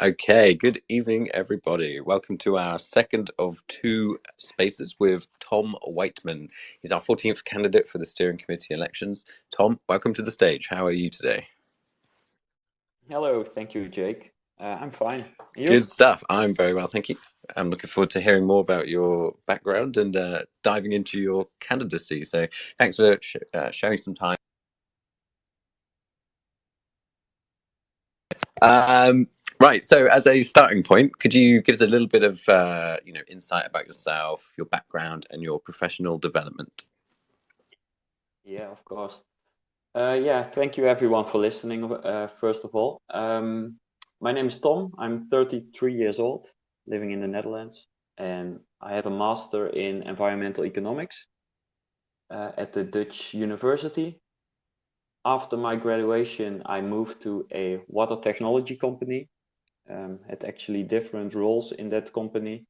Okay, good evening, everybody. Welcome to our second of two spaces with Tom Weijtman. He's our 14th candidate for the steering committee elections. Tom, welcome to the stage. How are you today? Hello, thank you, Jake. I'm fine. Good You? stuff. I'm very well, thank you. I'm looking forward to hearing more about your background and diving into your candidacy. So thanks for sharing some time. Um, right. So, as a starting point, could you give us a little bit of insight about yourself, your background, and your professional development? Yeah, of course. Yeah, thank you everyone for listening. First of all, my name is Tom. I'm 33 years old, living in the Netherlands, and I have a master in environmental economics at the Dutch University. After my graduation, I moved to a water technology company. Had actually different roles in that company.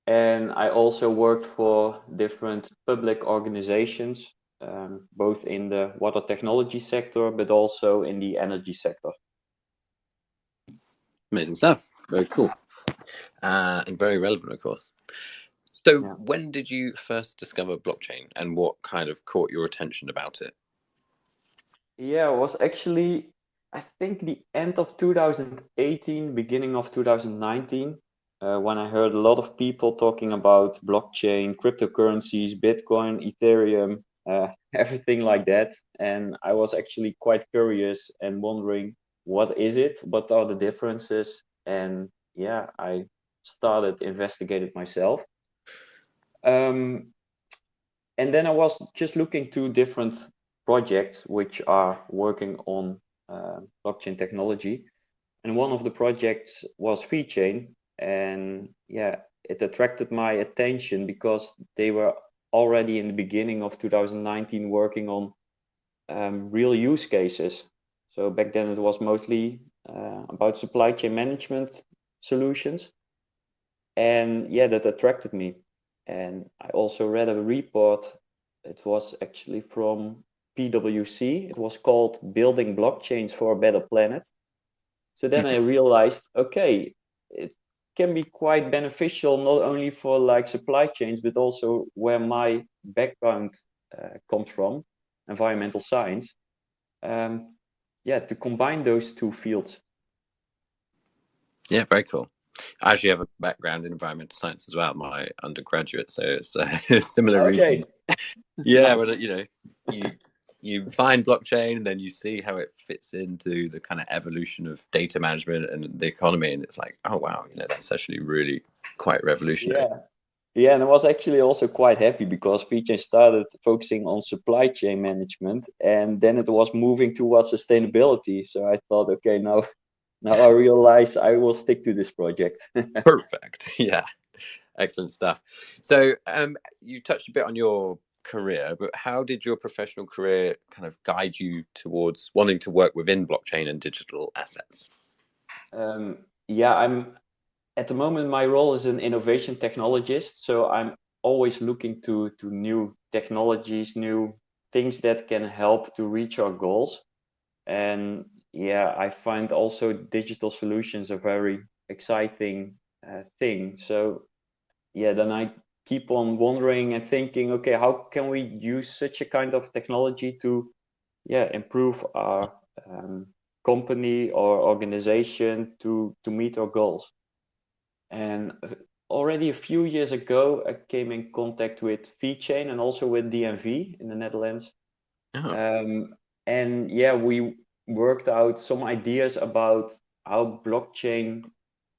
And I also worked for different public organizations, both in the water technology sector, but also in the energy sector. Amazing stuff. Very cool. And very relevant, of course. So, Yeah. when did you first discover blockchain, and what kind of caught your attention about it? Yeah, it was actually, I think, the end of 2018, beginning of 2019, when I heard a lot of people talking about blockchain, cryptocurrencies, Bitcoin, Ethereum, everything like that. And I was actually quite curious and wondering, what is it? What are the differences? And yeah, I started investigating myself. Um, and then I was just looking to different projects which are working on blockchain technology. And one of the projects was VeChain. And yeah, it attracted my attention because they were already in the beginning of 2019 working on real use cases. So back then it was mostly about supply chain management solutions. And yeah, that attracted me. And I also read a report. It was actually from PwC. It was called Building Blockchains for a Better Planet. So then I realized, okay, it can be quite beneficial not only for like supply chains, but also where my background comes from, environmental science. Um, yeah, to combine those two fields. Yeah, very cool. I actually have a background in environmental science as well, my undergraduate, so it's similar reason. Okay, Yeah, nice. but you you find blockchain and then you see how it fits into the kind of evolution of data management and the economy, and it's like, oh wow, that's actually really quite revolutionary. Yeah. Yeah, and I was actually also quite happy because VeChain started focusing on supply chain management, and then it was moving towards sustainability. So I thought, okay, now I realize I will stick to this project. Perfect. Yeah, excellent stuff. So, you touched a bit on your career, but how did your professional career kind of guide you towards wanting to work within blockchain and digital assets? Yeah, I'm at the moment my role is an innovation technologist, so I'm always looking to new technologies, new things that can help to reach our goals. And yeah, I find also digital solutions a very exciting thing. So yeah, then I keep on wondering and thinking, okay, how can we use such a kind of technology to yeah improve our company or organization to meet our goals? And already a few years ago, I came in contact with VeChain and also with DNV in the Netherlands. Oh, Um, and yeah, we worked out some ideas about how blockchain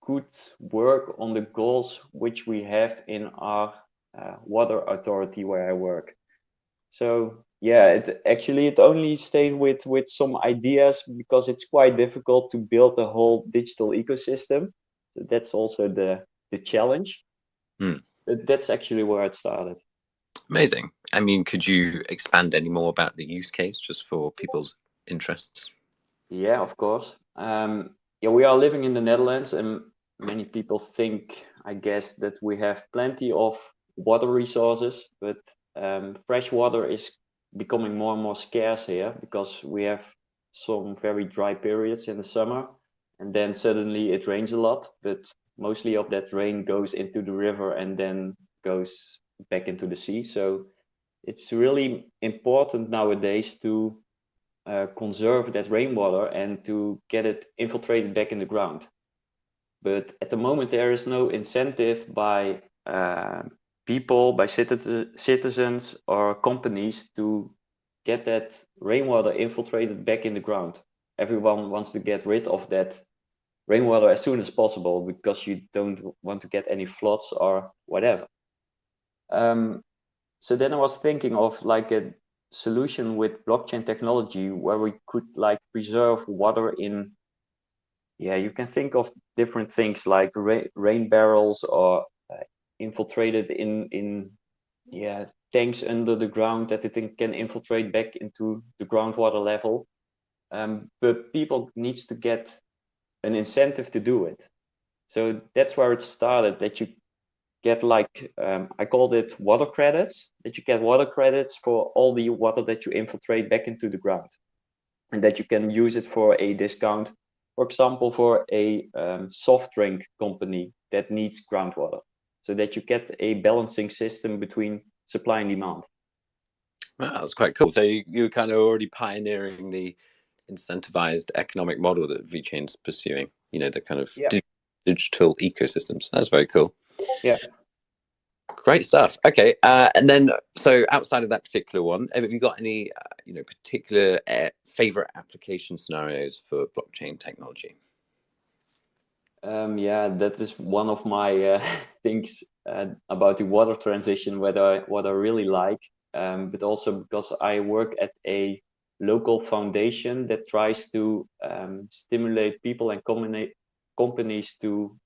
could work on the goals which we have in our water authority where I work. So yeah, it only stayed with some ideas because it's quite difficult to build a whole digital ecosystem. That's also the challenge. hmm. That's actually where it started. Amazing. I mean, could you expand any more about the use case just for people's interests? Yeah, of course. Yeah, we are living in the Netherlands, and many people think, I guess, that we have plenty of water resources, but fresh water is becoming more and more scarce here because we have some very dry periods in the summer, and then suddenly it rains a lot, but mostly of that rain goes into the river and then goes back into the sea. So it's really important nowadays to conserve that rainwater and to get it infiltrated back in the ground. But at the moment, there is no incentive by people, by citizens or companies to get that rainwater infiltrated back in the ground. Everyone wants to get rid of that rainwater as soon as possible because you don't want to get any floods or whatever. So then I was thinking of like a solution with blockchain technology where we could like preserve water in, yeah, you can think of different things like rain barrels or infiltrated in yeah, tanks under the ground that it can infiltrate back into the groundwater level. But people needs to get an incentive to do it. So that's where it started, that you get like, I called it water credits, that you get water credits for all the water that you infiltrate back into the ground. And that you can use it for a discount, for example, for a soft drink company that needs groundwater. So that you get a balancing system between supply and demand. Wow, that's quite cool. So you're kind of already pioneering the incentivized economic model that VeChain's pursuing, the kind of digital ecosystems. That's very cool. Yeah. Great stuff. Okay. And then, so outside of that particular one, have you got any, particular favorite application scenarios for blockchain technology? Yeah, that is one of my things about the water transition, what I really like, but also because I work at a local foundation that tries to stimulate people and companies to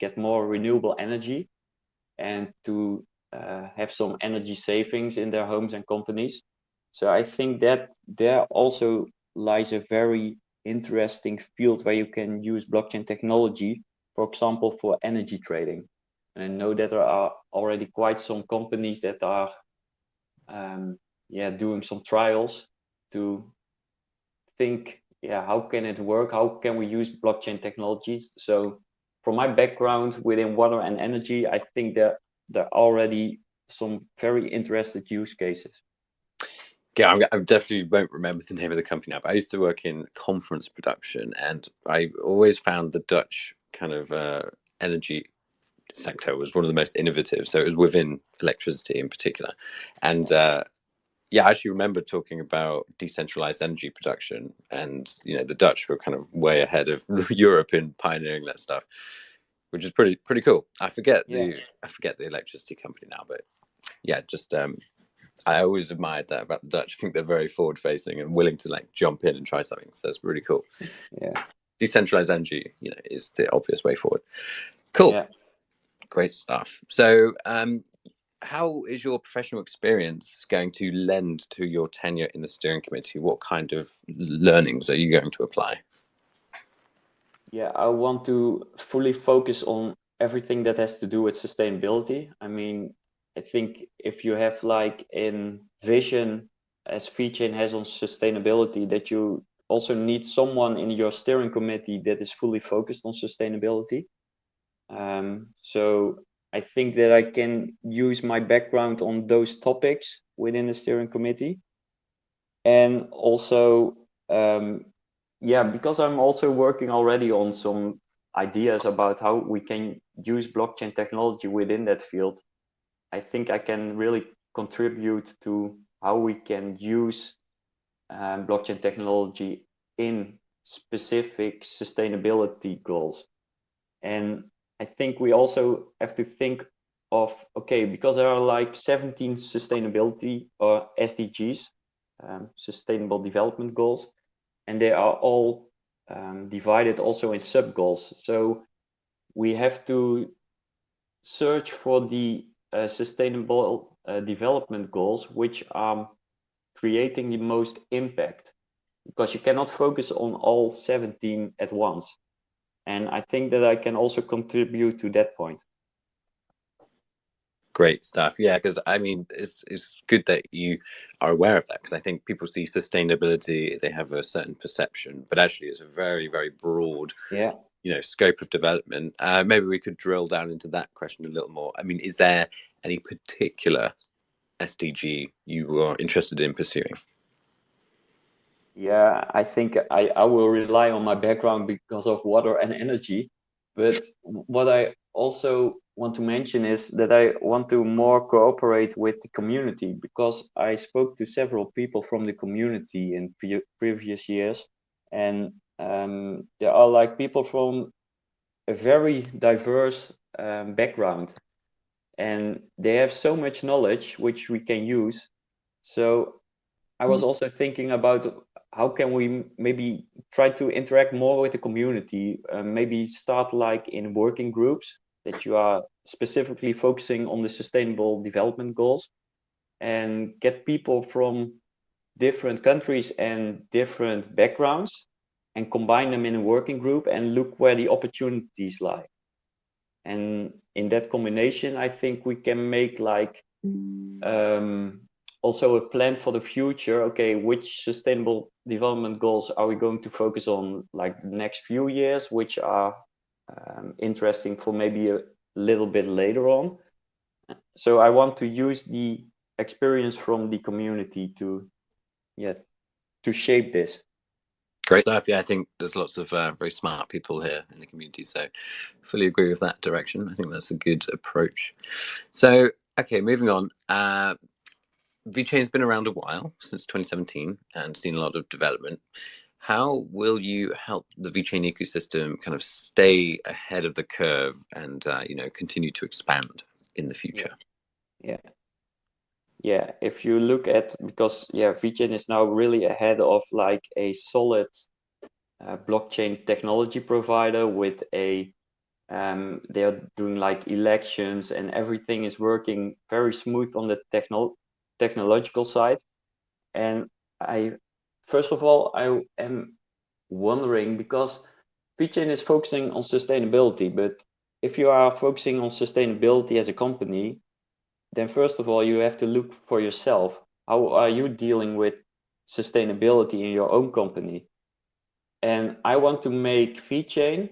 get more renewable energy and to have some energy savings in their homes and companies. So I think that there also lies a very interesting field where you can use blockchain technology, for example, for energy trading. And I know that there are already quite some companies that are doing some trials to think, how can it work? How can we use blockchain technologies? So from my background within water and energy, I think that there are already some very interested use cases. Yeah, I definitely won't remember the name of the company now, but I used to work in conference production, and I always found the Dutch kind of energy sector was one of the most innovative. So it was within electricity in particular. And I actually remember talking about decentralized energy production, and the Dutch were kind of way ahead of Europe in pioneering that stuff, which is pretty cool. I forget the electricity company now, but yeah, just I always admired that about the Dutch. I think they're very forward facing and willing to like jump in and try something. So it's really cool. Yeah. Decentralized energy, is the obvious way forward. Cool. Yeah. Great stuff. So how is your professional experience going to lend to your tenure in the steering committee? What kind of learnings are you going to apply? Yeah, I want to fully focus on everything that has to do with sustainability. I mean, I think if you have like in vision as VeChain has on sustainability, that you also need someone in your steering committee that is fully focused on sustainability. So I think that I can use my background on those topics within the steering committee. And also, because I'm also working already on some ideas about how we can use blockchain technology within that field, I think I can really contribute to how we can use blockchain technology in specific sustainability goals. And I think we also have to think of, okay, because there are like 17 sustainability or SDGs, Sustainable Development Goals, and they are all divided also in sub goals. So we have to search for the sustainable development goals which are creating the most impact, because you cannot focus on all 17 at once. And I think that I can also contribute to that point. Great stuff. Yeah, because I mean, it's good that you are aware of that, because I think people see sustainability, they have a certain perception, but actually it's a very, very broad, Yeah. scope of development. Maybe we could drill down into that question a little more. I mean, is there any particular SDG you are interested in pursuing? Yeah, I think I will rely on my background because of water and energy. But what I also want to mention is that I want to more cooperate with the community, because I spoke to several people from the community in previous years, and there are like people from a very diverse background, and they have so much knowledge which we can use. So I was also thinking about how can we maybe try to interact more with the community, maybe start like in working groups that you are specifically focusing on the sustainable development goals, and get people from different countries and different backgrounds and combine them in a working group and look where the opportunities lie. And in that combination, I think we can make like also a plan for the future. Okay, which sustainable development goals are we going to focus on like the next few years, which are interesting for maybe a little bit later on. So I want to use the experience from the community to shape this. Great stuff. Yeah, I think there's lots of very smart people here in the community, so fully agree with that direction. I think that's a good approach. So, okay, moving on. VeChain's been around a while, since 2017, and seen a lot of development. How will you help the VeChain ecosystem kind of stay ahead of the curve and continue to expand in the future? Yeah, if you look at, because VeChain is now really ahead of like a solid blockchain technology provider with a they are doing like elections, and everything is working very smooth on the technological side. And I first of all I am wondering, because VeChain is focusing on sustainability, but if you are focusing on sustainability as a company, then first of all you have to look for yourself. How are you dealing with sustainability in your own company? And I want to make VeChain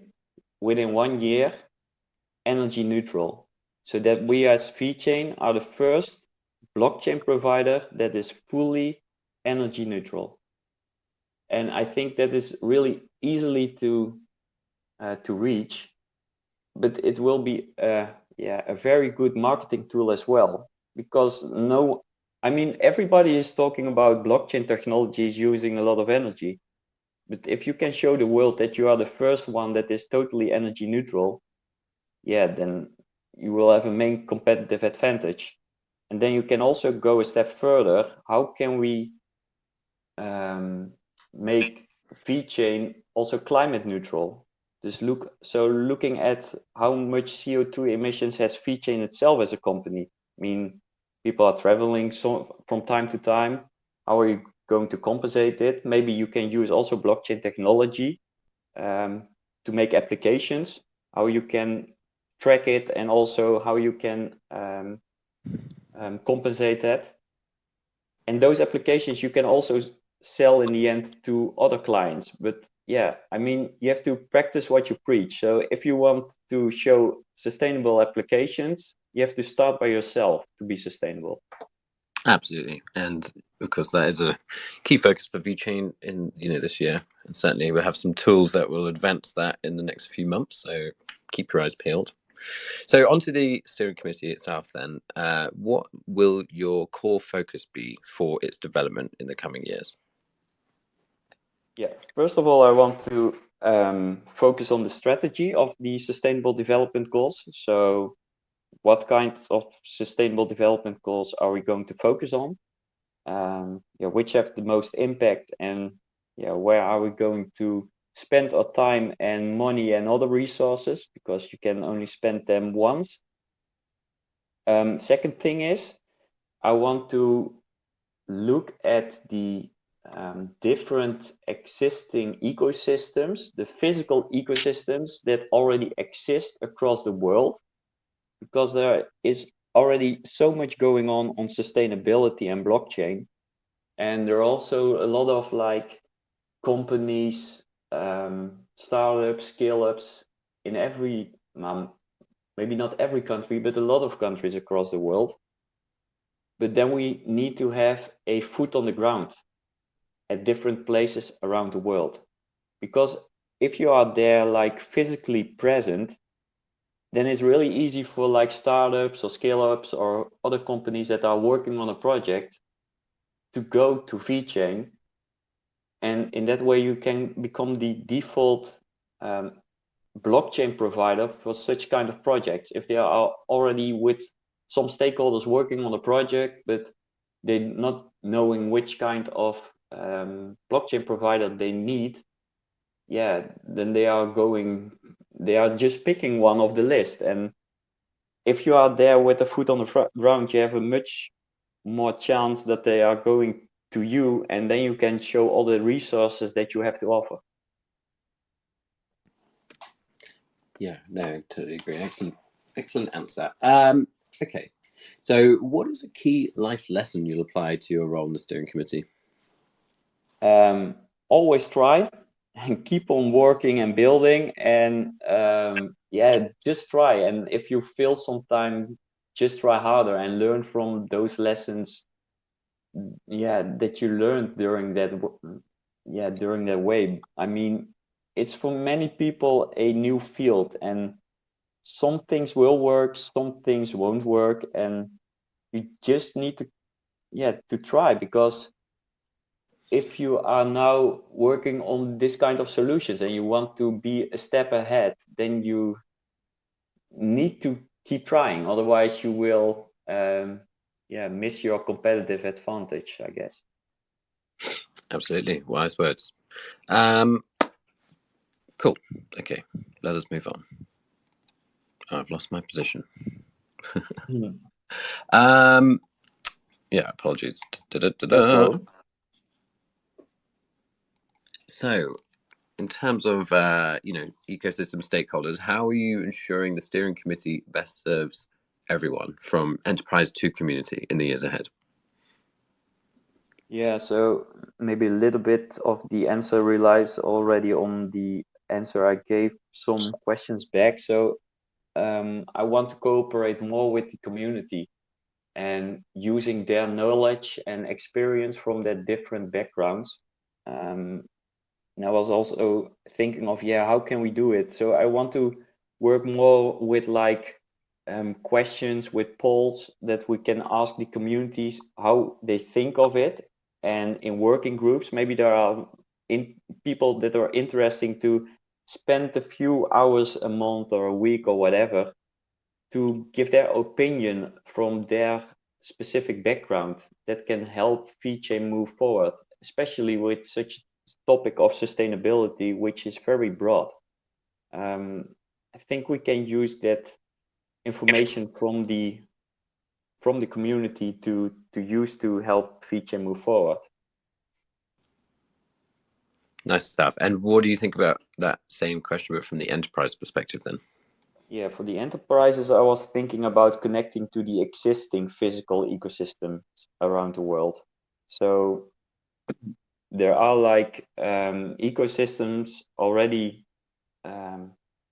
within 1 year energy neutral, so that we as VeChain are the first blockchain provider that is fully energy neutral. And I think that is really easily to reach, but it will be a very good marketing tool as well, because everybody is talking about blockchain technologies using a lot of energy, but if you can show the world that you are the first one that is totally energy neutral, then you will have a main competitive advantage. And then you can also go a step further. How can we make VeChain also climate neutral? Looking at how much CO2 emissions has VeChain itself as a company. I mean, people are traveling from time to time. How are you going to compensate it? Maybe you can use also blockchain technology to make applications, how you can track it, and also how you can compensate that. And those applications you can also sell in the end to other clients. But you have to practice what you preach. So if you want to show sustainable applications, you have to start by yourself to be sustainable. Absolutely, and of course that is a key focus for VeChain in this year, and certainly we'll have some tools that will advance that in the next few months. So keep your eyes peeled. So onto the steering committee itself then. What will your core focus be for its development in the coming years? Yeah, first of all, I want to focus on the strategy of the Sustainable Development Goals. So what kind of Sustainable Development Goals are we going to focus on? Which have the most impact, and where are we going to spend our time and money and other resources, because you can only spend them once. Second thing is, I want to look at the different existing ecosystems, the physical ecosystems that already exist across the world, because there is already so much going on sustainability and blockchain, and there are also a lot of like companies, startups, scale-ups in every, maybe not every country, but a lot of countries across the world. But then we need to have a foot on the ground at different places around the world, because if you are there like physically present, then it's really easy for like startups or scale-ups or other companies that are working on a project to go to VeChain, and in that way you can become the default blockchain provider for such kind of projects. If they are already with some stakeholders working on a project, but they're not knowing which kind of blockchain provider they need, then they are just picking one of the list. And if you are there with a foot on the ground, you have a much more chance that they are going to you, and then you can show all the resources that you have to offer. Yeah, no, totally agree. Excellent answer. Okay, so what is a key life lesson you'll apply to your role in the steering committee? Always try and keep on working and building, and just try. And if you fail sometime, just try harder and learn from those lessons that you learned during that way. I mean, it's for many people a new field, and some things will work, some things won't work, and you just need to try, because if you are now working on this kind of solutions and you want to be a step ahead, then you need to keep trying. Otherwise, you will miss your competitive advantage, I guess. Absolutely, wise words. Cool. Okay, let us move on. I've lost my position. Apologies. So, in terms of ecosystem stakeholders, how are you ensuring the steering committee best serves everyone from enterprise to community in the years ahead? Yeah, so maybe a little bit of the answer relies already on the answer I gave some questions back. So I want to cooperate more with the community and using their knowledge and experience from their different backgrounds. And I was also thinking of, how can we do it? So I want to work more with like questions, with polls that we can ask the communities how they think of it. And in working groups, maybe there are people that are interesting to spend a few hours a month or a week or whatever to give their opinion from their specific background that can help VeChain move forward, especially with such topic of sustainability, which is very broad. I think we can use that information from the community to use to help VeChain move forward. Nice stuff. And what do you think about that same question, but from the enterprise perspective then? Yeah, for the enterprises, I was thinking about connecting to the existing physical ecosystems around the world. So there are like ecosystems already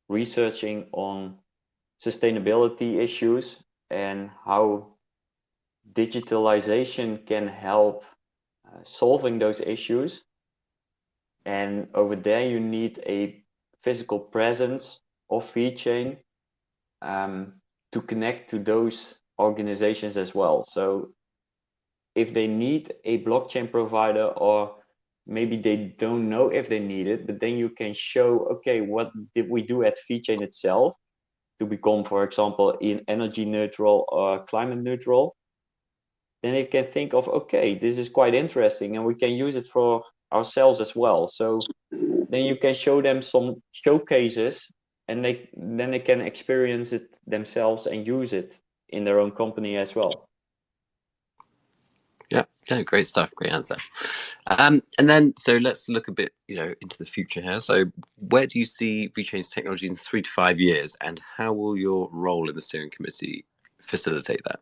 researching on sustainability issues and how digitalization can help solving those issues. And over there, you need a physical presence of VeChain to connect to those organizations as well. So if they need a blockchain provider, or maybe they don't know if they need it, but then you can show, okay, what did we do at VeChain itself to become, for example, in energy neutral or climate neutral? Then they can think of, okay, this is quite interesting and we can use it for ourselves as well. So then you can show them some showcases, and then they can experience it themselves and use it in their own company as well. Yeah, great stuff. Great answer. And then, so let's look a bit, into the future here. So where do you see VeChain's technology in 3 to 5 years, and how will your role in the steering committee facilitate that?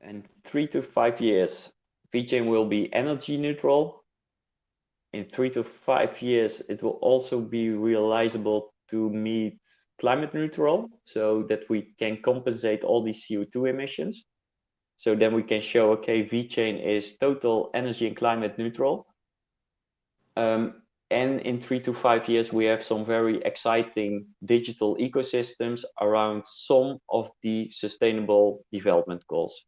In 3 to 5 years, VeChain will be energy neutral. In 3 to 5 years, it will also be realizable to meet climate neutral, so that we can compensate all these CO2 emissions. So then we can show, okay, VeChain is total energy and climate neutral. And in 3 to 5 years, we have some very exciting digital ecosystems around some of the sustainable development goals.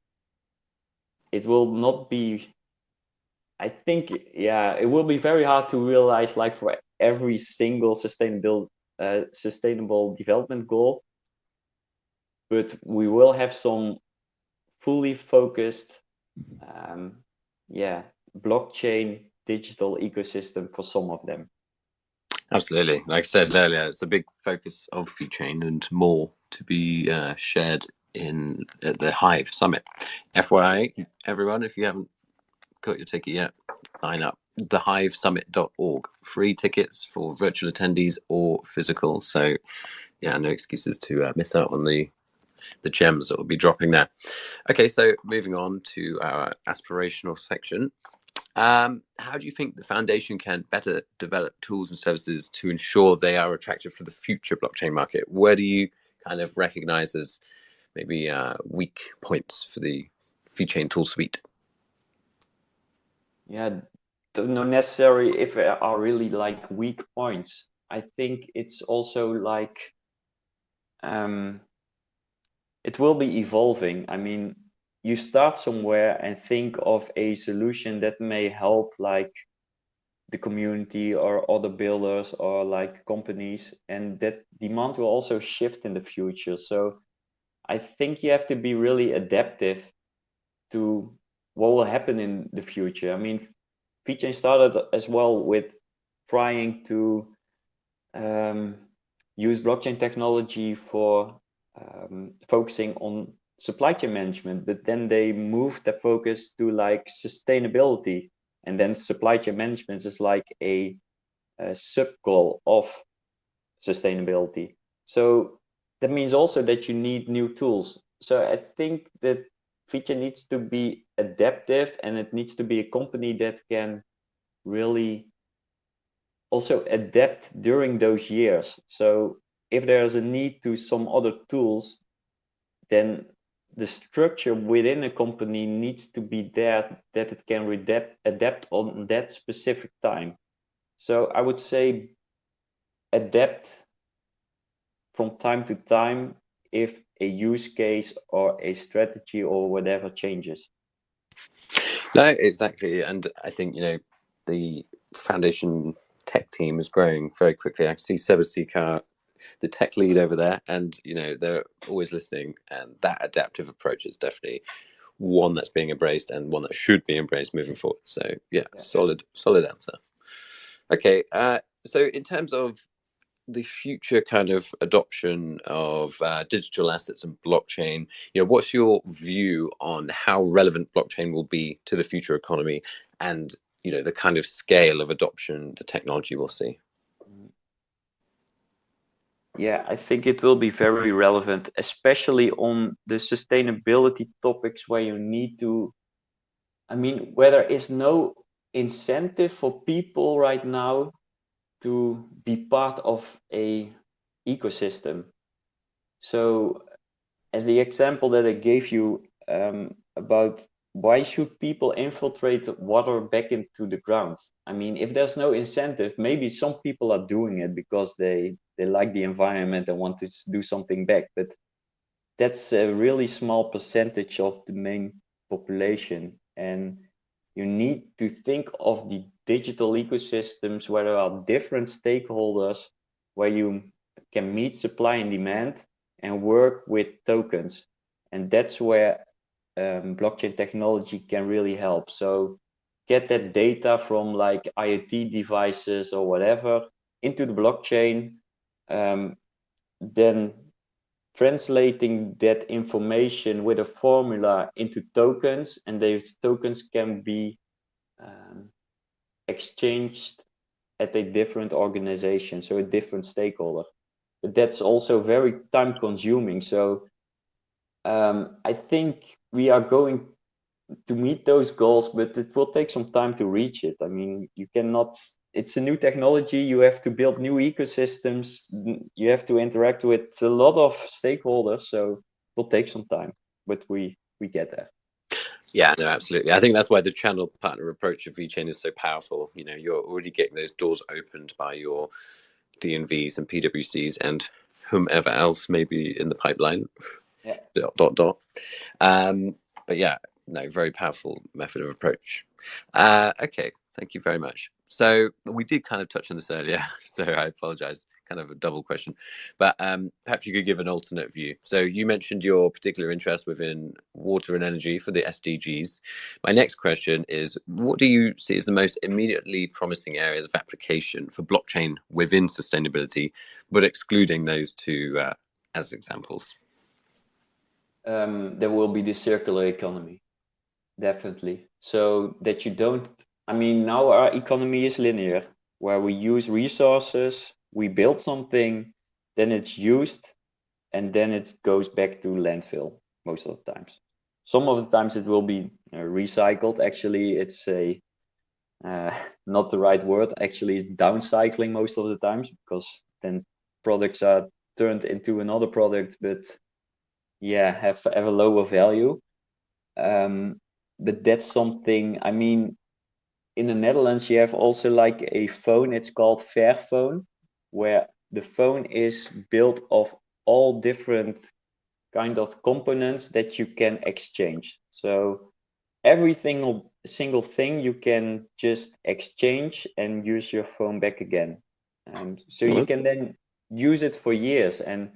It will not be, I think, yeah, it will be very hard to realize like for every single sustainable development goal, but we will have some fully focused, blockchain digital ecosystem for some of them. Absolutely. Like I said earlier, it's a big focus of VeChain and more to be shared at the Hive Summit. FYI, everyone, if you haven't got your ticket yet, sign up. Thehivesummit.org. Free tickets for virtual attendees or physical. So, yeah, no excuses to miss out on the gems that will be dropping there. Okay, so moving on to our aspirational section. How do you think the foundation can better develop tools and services to ensure they are attractive for the future blockchain market? Where do you kind of recognize as maybe weak points for the VeChain tool suite? Yeah, don't know necessarily if there are really like weak points. I think it's also like it will be evolving. I mean, you start somewhere and think of a solution that may help like the community or other builders or like companies, and that demand will also shift in the future. So I think you have to be really adaptive to what will happen in the future. I mean, VeChain started as well with trying to use blockchain technology for focusing on supply chain management, but then they moved their focus to like sustainability, and then supply chain management is like a sub goal of sustainability. So that means also that you need new tools. So I think that VeChain needs to be adaptive, and it needs to be a company that can really also adapt during those years. So if there's a need to some other tools, then the structure within a company needs to be there that it can adapt on that specific time. So I would say adapt from time to time if a use case or a strategy or whatever changes. No, exactly. And I think, the foundation tech team is growing very quickly. I can see Sebasika, the tech lead over there, and they're always listening, and that adaptive approach is definitely one that's being embraced and one that should be embraced moving forward. So yeah. solid answer. Okay, so in terms of the future kind of adoption of digital assets and blockchain, what's your view on how relevant blockchain will be to the future economy, and the kind of scale of adoption the technology will see? Yeah, I think it will be very relevant, especially on the sustainability topics where you need to, where there is no incentive for people right now to be part of a ecosystem. So as the example that I gave you about why should people infiltrate water back into the ground? If there's no incentive, maybe some people are doing it because they like the environment and want to do something back, but that's a really small percentage of the main population. And you need to think of the digital ecosystems where there are different stakeholders, where you can meet supply and demand and work with tokens. And that's where blockchain technology can really help. So get that data from like IoT devices or whatever into the blockchain, then translating that information with a formula into tokens, and those tokens can be exchanged at a different organization, so a different stakeholder. But that's also very time consuming. So I think we are going to meet those goals, but it will take some time to reach it. I mean, you cannot, it's a new technology, you have to build new ecosystems, you have to interact with a lot of stakeholders, so it will take some time, but we get there. Yeah, no, absolutely. I think that's why the channel partner approach of VeChain is so powerful. You know, you're already getting those doors opened by your DNVs and PwCs and whomever else may be in the pipeline. Yeah. But yeah, no, very powerful method of approach. Okay, thank you very much. So we did kind of touch on this earlier, so I apologize, kind of a double question, but perhaps you could give an alternate view. So you mentioned your particular interest within water and energy for the SDGs. My next question is, what do you see as the most immediately promising areas of application for blockchain within sustainability, but excluding those two as examples? There will be the circular economy, definitely. So that you don't, I mean, now our economy is linear, where we use resources, we build something, then it's used, and then it goes back to landfill most of the times. Some of the times it will be recycled. Actually, it's a not the right word. Actually, it's downcycling most of the times, because then products are turned into another product, but yeah, have a lower value. But that's something, I mean, in the Netherlands, you have also like a phone, it's called Fairphone, where the phone is built of all different kind of components that you can exchange. So every single thing you can just exchange and use your phone back again. So you can then use it for years, and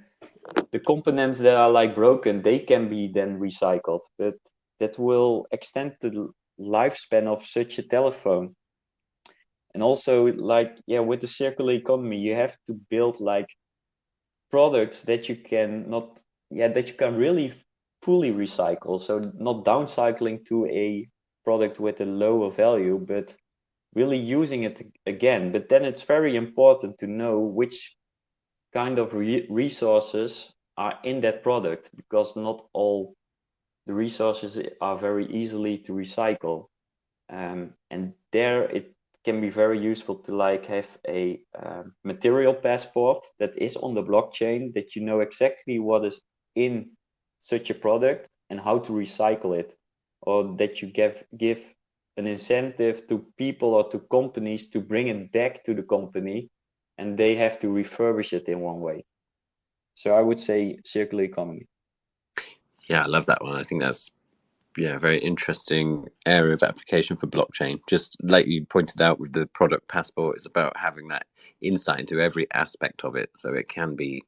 the components that are like broken, they can be then recycled, but that will extend the lifespan of such a telephone. And also, like, yeah, with the circular economy, you have to build like products that you can not, yeah, that you can really fully recycle. So not downcycling to a product with a lower value, but really using it again. But then it's very important to know which kind of resources are in that product, because not all the resources are very easily to recycle. And there it can be very useful to like have a material passport that is on the blockchain, that you know exactly what is in such a product and how to recycle it, or that you give an incentive to people or to companies to bring it back to the company, and they have to refurbish it in one way. So I would say circular economy. Yeah, I love that one. I think that's a very interesting area of application for blockchain. Just like you pointed out with the product passport, it's about having that insight into every aspect of it, so it can be,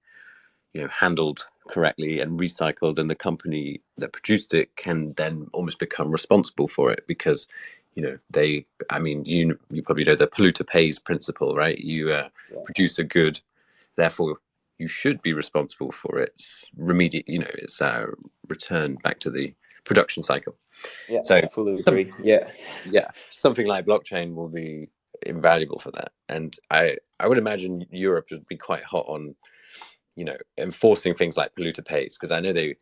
handled correctly and recycled, and the company that produced it can then almost become responsible for it, because they, I mean, you probably know the polluter pays principle, right? You produce a good, therefore you should be responsible for its its return back to the production cycle. Yeah, So I fully agree. Yeah. something like blockchain will be invaluable for that. And I would imagine Europe would be quite hot on, enforcing things like polluter pays, because I know they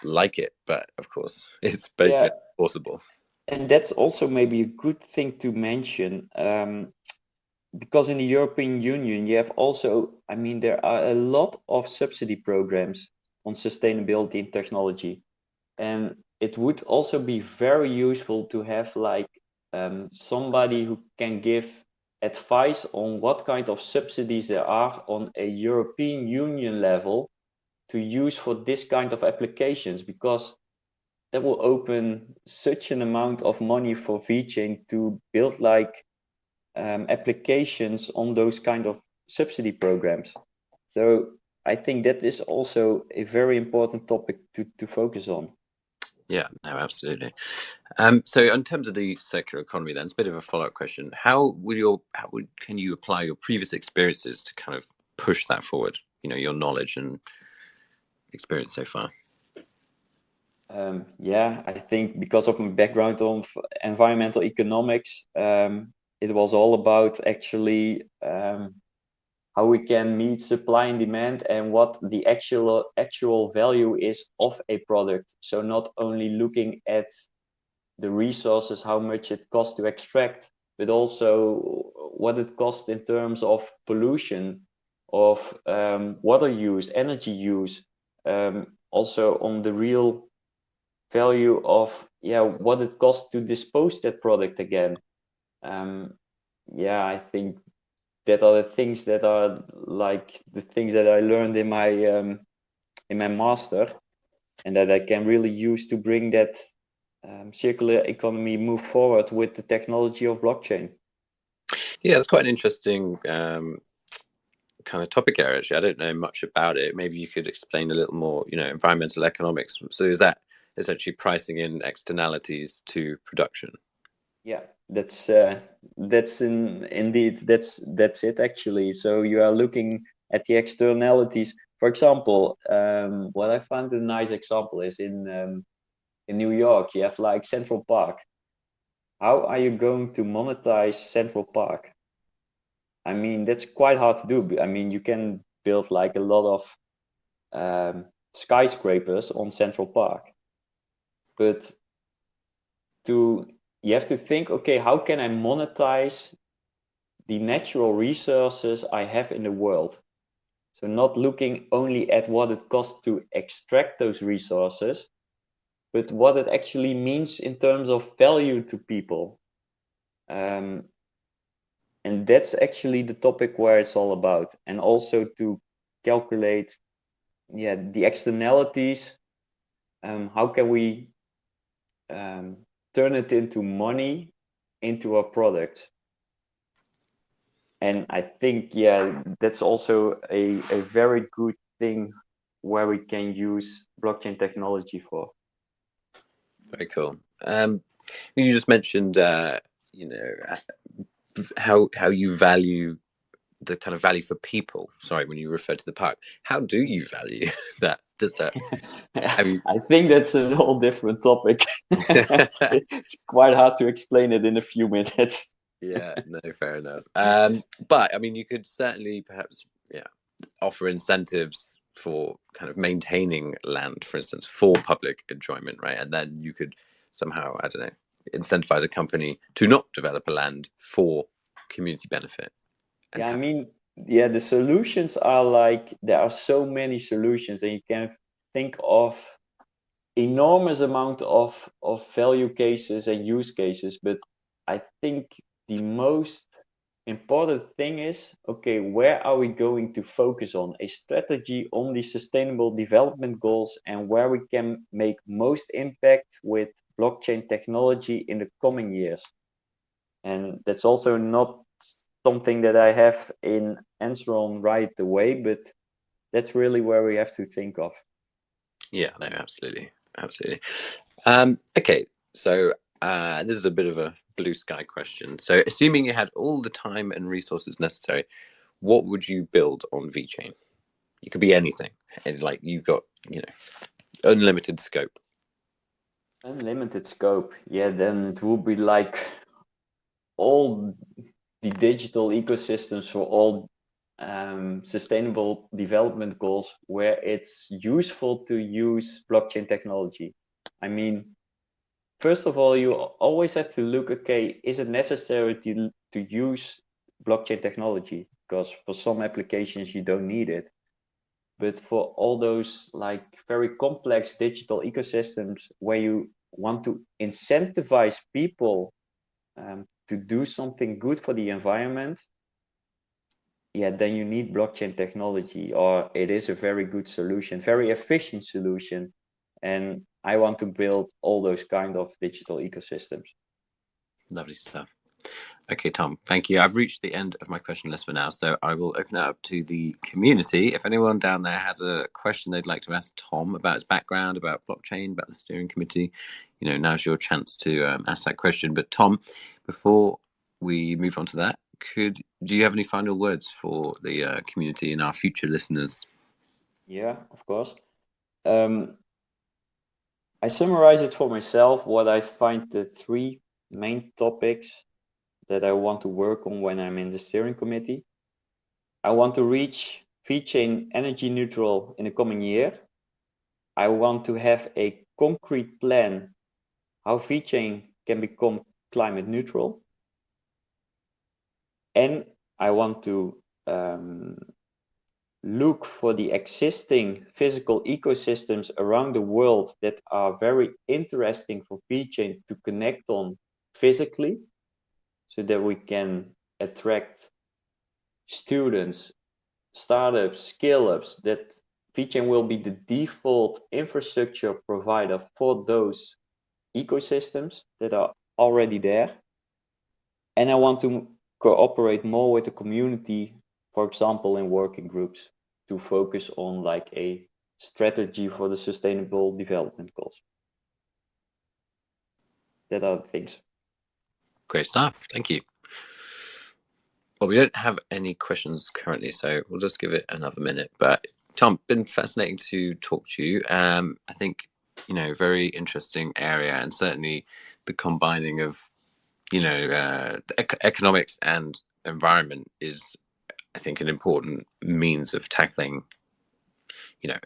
like it, but of course it's Yeah, basically impossible. and that's also maybe a good thing to mention, because in the European Union, you have also, I mean, there are a lot of subsidy programs on sustainability and technology. And it would also be very useful to have like somebody who can give advice on what kind of subsidies there are on a European Union level to use for this kind of applications, because that will open such an amount of money for VeChain to build like applications on those kind of subsidy programs. So I think that is also a very important topic to focus on. Yeah, no, absolutely. So in terms of the circular economy, then it's a bit of a follow-up question. Can you apply your previous experiences to kind of push that forward? Your knowledge and experience so far. Yeah, I think because of my background of environmental economics, it was all about actually how we can meet supply and demand and what the actual value is of a product. So not only looking at the resources, how much it costs to extract, but also what it costs in terms of pollution, of water use, energy use, also on the real value of what it costs to dispose that product again. I think that are the things that are like the things that I learned in my master, and that I can really use to bring that circular economy move forward with the technology of blockchain. Yeah, that's quite an interesting kind of topic area. Actually, I don't know much about it. Maybe you could explain a little more. Environmental economics. So is that essentially pricing in externalities to production? Yeah, that's indeed that's it actually. So you are looking at the externalities. For example, what I found a nice example is in New York, you have like Central Park. How are you going to monetize Central Park? I mean, that's quite hard to do. I mean, you can build like a lot of skyscrapers on Central Park, but you have to think, okay, how can I monetize the natural resources I have in the world? So not looking only at what it costs to extract those resources, but what it actually means in terms of value to people. And that's actually the topic where it's all about. And also to calculate the externalities. How can we turn it into money into a product? And I think, that's also a very good thing where we can use blockchain technology for. Very cool. You just mentioned, how you value the kind of value for people. Sorry, when you refer to the park, how do you value that? Does that? I think that's a whole different topic. It's quite hard to explain it in a few minutes. Yeah, no, fair enough. But I mean, you could certainly perhaps, offer incentives for kind of maintaining land, for instance, for public enjoyment, right? And then you could somehow, I don't know, incentivize a company to not develop a land for community benefit. Yeah, I mean, the solutions are like, there are so many solutions, and you can think of enormous amount of value cases and use cases. But I think the most important thing is, okay, where are we going to focus on a strategy on the sustainable development goals, and where we can make most impact with blockchain technology in the coming years. And that's also not something that I have in answer on right away, but that's really where we have to think of. Yeah, no, absolutely. Okay, so this is a bit of a blue sky question. So assuming you had all the time and resources necessary, what would you build on VeChain? It could be anything, and like you've got, unlimited scope. Unlimited scope, then it would be like all the digital ecosystems for all sustainable development goals where it's useful to use blockchain technology. I mean, first of all, you always have to look, okay, is it necessary to use blockchain technology? Because for some applications you don't need it. But for all those like very complex digital ecosystems where you want to incentivize people to do something good for the environment, then you need blockchain technology, or it is a very good solution, very efficient solution. And I want to build all those kind of digital ecosystems. Lovely stuff. Okay, Tom, thank you. I've reached the end of my question list for now, so I will open it up to the community. If anyone down there has a question they'd like to ask Tom about his background, about blockchain, about the steering committee, now's your chance to ask that question. But Tom, before we move on to that, do you have any final words for the community and our future listeners? Yeah, of course. I summarize it for myself, what I find the three main topics that I want to work on when I'm in the steering committee. I want to reach VeChain energy neutral in the coming year. I want to have a concrete plan how VeChain can become climate neutral. And I want to look for the existing physical ecosystems around the world that are very interesting for VeChain to connect on physically, so that we can attract students, startups, scale-ups, that VeChain will be the default infrastructure provider for those ecosystems that are already there. And I want to cooperate more with the community, for example, in working groups, to focus on like a strategy for the sustainable development goals. That are the things. Great stuff. Thank you. Well, we don't have any questions currently, so we'll just give it another minute. But Tom, been fascinating to talk to you. I think, very interesting area, and certainly the combining of, economics and environment is, I think, an important means of tackling,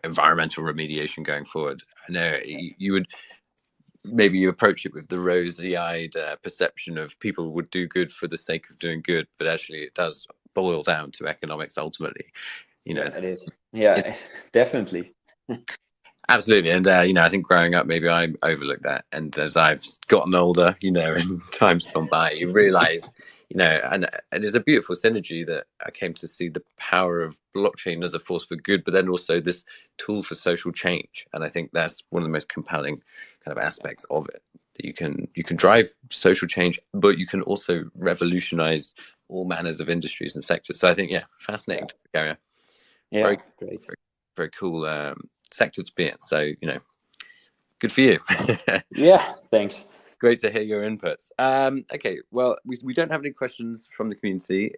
environmental remediation going forward. I know you would maybe you approach it with the rosy-eyed perception of people would do good for the sake of doing good, but actually it does boil down to economics ultimately. Yeah, it is. Yeah, definitely. Absolutely. And, I think growing up, maybe I overlooked that. And as I've gotten older, and time's gone by, you realize, and it's a beautiful synergy that I came to see the power of blockchain as a force for good, but then also this tool for social change. And I think that's one of the most compelling kind of aspects of it, that you can drive social change, but you can also revolutionize all manners of industries and sectors. So I think, fascinating area. Yeah, Very great. very, very cool sector to be in. So, good for you. Yeah, thanks. Great to hear your inputs. Okay, well, we don't have any questions from the community.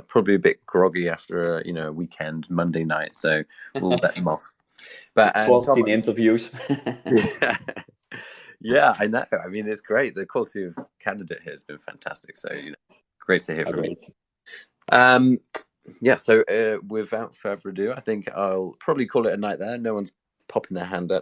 Probably a bit groggy after a weekend, Monday night, so we'll let them off. But 14 interviews. yeah, I know. I mean, it's great. The quality of candidate here has been fantastic. So, great to hear from you. So without further ado, I think I'll probably call it a night there. No one's popping their hand up